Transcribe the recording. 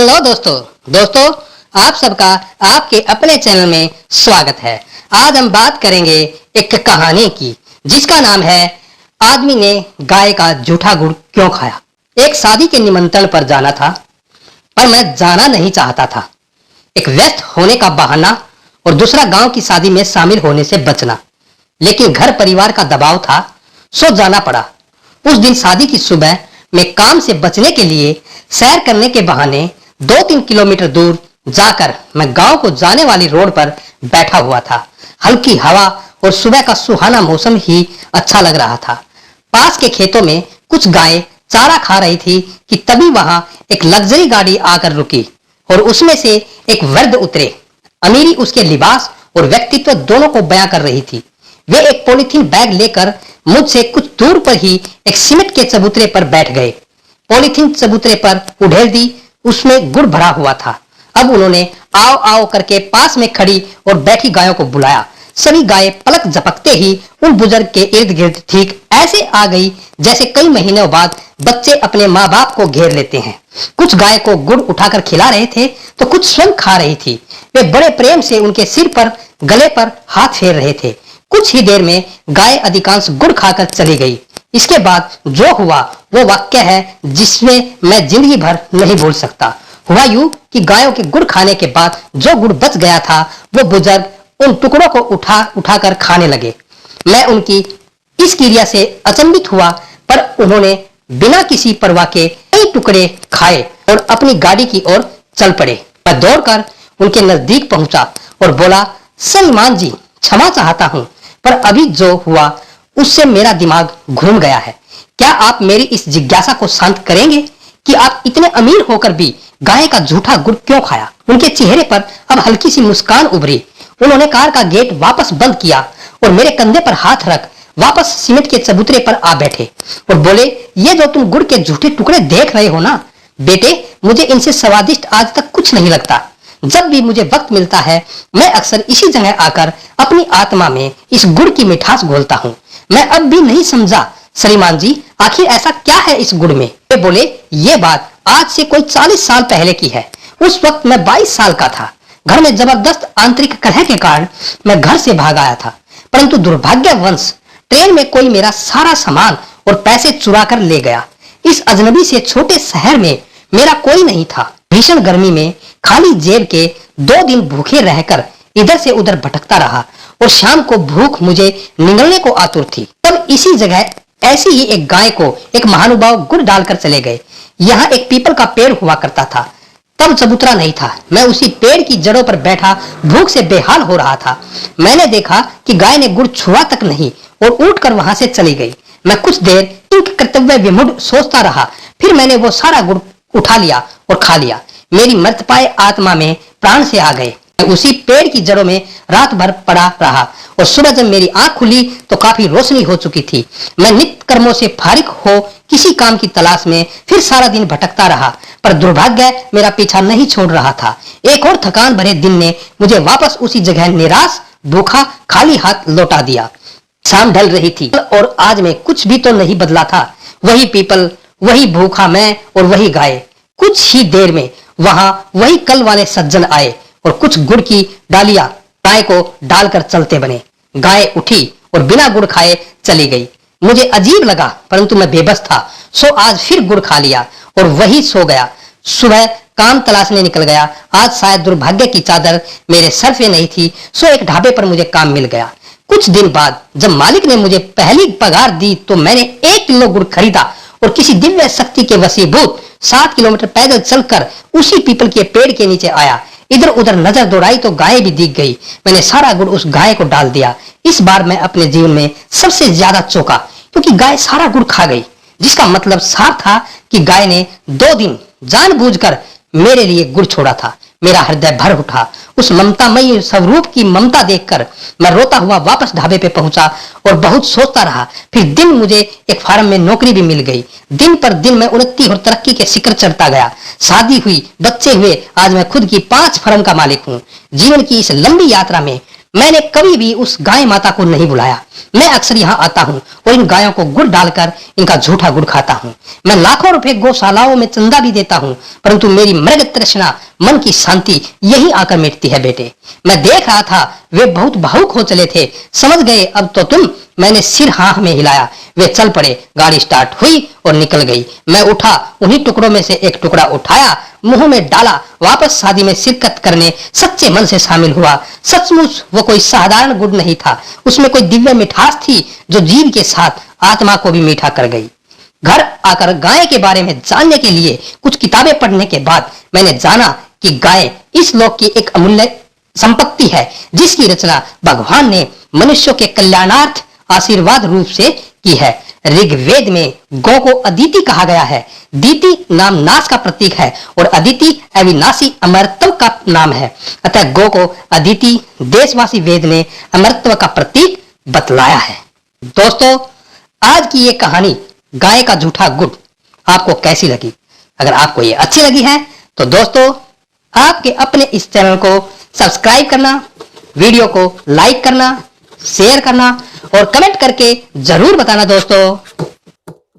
Hello दोस्तों आप सबका आपके अपने चैनल में स्वागत है। आज हम बात करेंगे एक कहानी की जिसका नाम है आदमी ने गाय का जूठा गुड़ क्यों खाया। एक शादी के निमंत्रण पर जाना था पर मैं जाना नहीं चाहता था। एक व्यस्त होने का बहाना और दूसरा गांव की शादी में शामिल होने से बचना, लेकिन घर परिवार का दबाव था सो जाना पड़ा। उस दिन शादी की सुबह में काम से बचने के लिए सैर करने के बहाने 2-3 किलोमीटर दूर जाकर मैं गांव को जाने वाली रोड पर बैठा हुआ था। हल्की हवा और सुबह का सुहाना मौसम ही अच्छा लग रहा था। पास के खेतों में कुछ गायें चारा खा रही थी कि तभी वहां एक लग्जरी गाड़ी आकर रुकी और उसमें से एक वृद्ध उतरे। अमीरी उसके लिबास और व्यक्तित्व दोनों को बयां कर रही थी। वे एक पॉलीथीन बैग लेकर मुझसे कुछ दूर पर ही एक सीमेंट के चबूतरे पर बैठ गए। पॉलीथीन चबूतरे पर उड़ेल दी, उसमें गुड़ भरा हुआ था। अब उन्होंने आओ आओ करके पास में खड़ी और बैठी गायों को बुलाया। सभी गायें पलक झपकते ही उन बुजुर्ग के इर्द गिर्द ठीक ऐसे आ गई जैसे कई महीनों बाद बच्चे अपने माँ बाप को घेर लेते हैं। कुछ गाय को गुड़ उठाकर खिला रहे थे तो कुछ स्वयं खा रही थी। वे बड़े प्रेम से उनके सिर पर गले पर हाथ फेर रहे थे। कुछ ही देर में गाय अधिकांश गुड़ खाकर चली गई। इसके बाद जो हुआ वो वाक्य है जिसमें मैं जिंदगी भर नहीं भूल सकता। हुआ यूं कि गायों के गुड़ खाने के बाद जो गुड़ बच गया था वो बुजुर्ग उन टुकड़ों को उठाकर खाने लगे। मैं उनकी इस क्रिया से अचंभित हुआ, पर उन्होंने बिना किसी परवाह के कई टुकड़े खाए और अपनी गाड़ी की ओर चल पड़े। मैं दौड़कर उनके नजदीक पहुंचा और बोला, सलमान जी, क्षमा चाहता हूं, पर अभी जो हुआ उससे मेरा दिमाग घूम गया है। क्या आप मेरी इस जिज्ञासा को शांत करेंगे कि आप इतने अमीर होकर भी गाय का झूठा गुड़ क्यों खाया? उनके चेहरे पर अब हल्की सी मुस्कान उभरी। उन्होंने कार का गेट वापस बंद किया और मेरे कंधे पर हाथ रख वापस सीमेंट के चबूतरे पर आ बैठे और बोले, ये जो तुम गुड़ के झूठे टुकड़े देख रहे हो ना बेटे, मुझे इनसे स्वादिष्ट आज तक कुछ नहीं लगता। जब भी मुझे वक्त मिलता है मैं अक्सर इसी जगह आकर अपनी आत्मा में इस गुड़ की मिठास घोलता हूँ। मैं अब भी नहीं समझा श्रीमान जी, आखिर ऐसा क्या है इस गुड़ में? वे बोले, ये बात आज से कोई 40 साल पहले की है। उस वक्त मैं 22 साल का था। घर में जबरदस्त आंतरिक कलह के कारण मैं घर से भाग आया था, परंतु दुर्भाग्यवश ट्रेन में कोई मेरा सारा सामान और पैसे चुरा कर ले गया। इस अजनबी से छोटे शहर में मेरा कोई नहीं था। भीषण गर्मी में खाली जेब के 2 दिन भूखे रहकर इधर से उधर भटकता रहा और शाम को भूख मुझे निगलने को आतुर थी। तब इसी जगह ऐसी ही एक गाय को एक महानुभाव गुड़ डालकर चले गए। यहाँ एक पीपल का पेड़ हुआ करता था। तब चबूतरा नहीं था। मैं उसी पेड़ की जड़ों पर बैठा भूख से बेहाल हो रहा था। मैंने देखा कि गाय ने गुड़ छुआ तक नहीं और उठकर वहां से चली गई। मैं कुछ देर इनके कर्तव्य विमूढ़ सोचता रहा, फिर मैंने वो सारा गुड़ उठा लिया और खा लिया। मेरी मृतपाय आत्मा में प्राण से आ गए। मैं उसी पेड़ की जड़ों में रात भर पड़ा रहा और सुबह जब मेरी आंख खुली तो काफी रोशनी हो चुकी थी। मैं नित्य कर्मों से फारिग हो किसी काम की तलाश में फिर सारा दिन भटकता रहा, पर दुर्भाग्य मेरा पीछा नहीं छोड़ रहा था। एक और थकान भरे दिन ने मुझे वापस उसी जगह निराश, भूखा, खाली हाथ लौटा दिया। शाम ढल रही थी और आज में कुछ भी तो नहीं बदला था। वही पीपल, वही भूखा मैं और वही गाय। कुछ ही देर में वहां वही कल वाले सज्जन आए और कुछ गुड़ की डालियां गाय को डालकर चलते बने। गाय उठी और बिना गुड़ खाए चली गई। मुझे अजीब लगा, परंतु मैं बेबस था, सो आज फिर गुड़ खा लिया और वही सो गया। सुबह काम तलाशने निकल गया। आज शायद दुर्भाग्य की चादर मेरे सर पे नहीं थी, सो एक ढाबे पर मुझे काम मिल गया। कुछ दिन बाद जब मालिक ने मुझे पहली पगार दी तो मैंने 1 किलो गुड़ खरीदा और किसी दिव्य शक्ति के वशीभूत 7 किलोमीटर पैदल चलकर उसी पीपल के पेड़ के नीचे आया। इधर उधर नजर दौड़ाई तो गाय भी दिख गई। मैंने सारा गुड़ उस गाय को डाल दिया। इस बार मैं अपने जीवन में सबसे ज्यादा चौंका, क्योंकि गाय सारा गुड़ खा गई, जिसका मतलब साफ था कि गाय ने 2 दिन जानबूझकर मेरे लिए गुड़ छोड़ा था। मेरा हृदय भर उठा। उस ममतामयी स्वरूप की ममता देखकर मैं रोता हुआ वापस ढाबे पे पहुंचा और बहुत सोचता रहा। फिर दिन मुझे एक फार्म में नौकरी भी मिल गई। दिन पर दिन मैं उन्नति और तरक्की के शिखर चढ़ता गया। शादी हुई, बच्चे हुए, आज मैं खुद की 5 फर्म का मालिक हूँ। जीवन की इस लंबी यात्रा में मैंने कभी भी उस गाय माता को नहीं बुलाया। मैं अक्सर यहाँ आता हूँ और इन गायों को गुड़ डालकर इनका झूठा गुड़ खाता हूँ। मैं लाखों रुपए गौशालाओं में चंदा भी देता हूँ, परंतु मेरी मृग तृष्णा, मन की शांति यही आकर मिटती है बेटे। मैं देख रहा था वे बहुत भावुक हो चले थे। समझ गए अब तो तुम? मैंने सिर हाँ में हिलाया। वे चल पड़े। गाड़ी स्टार्ट हुई और निकल गई। मैं उठा, उन्हीं टुकड़ों में से एक टुकड़ा उठाया, मुंह में डाला, वापस शादी में शिरकत करने सच्चे मन से शामिल हुआ। सचमुच वो कोई साधारण गुड़ नहीं था, उसमें कोई दिव्य मिठास थी जो जीव के साथ आत्मा को भी मीठा कर गई। घर आकर गाय के बारे में जानने के लिए कुछ किताबें पढ़ने के बाद मैंने जाना कि गाय इस लोक की एक अमूल्य संपत्ति है, जिसकी रचना भगवान ने मनुष्यों के कल्याणार्थ आशीर्वाद रूप से की है। ऋग्वेद में गौ को अदिति कहा गया है। दीति नाम नाश का प्रतीक है और अदिति अविनाशी अमरत्व का नाम है। अतः गौ को अदिति देशवासी वेद ने अमरत्व का प्रतीक बतलाया है। दोस्तों, आज की ये कहानी गाय का झूठा गुड़ आपको कैसी लगी? अगर आपको ये अच्छी लगी है तो दोस्तों, आपके अपने इस चैनल को सब्सक्राइब करना, वीडियो को लाइक करना, शेयर करना और कमेंट करके जरूर बताना दोस्तों।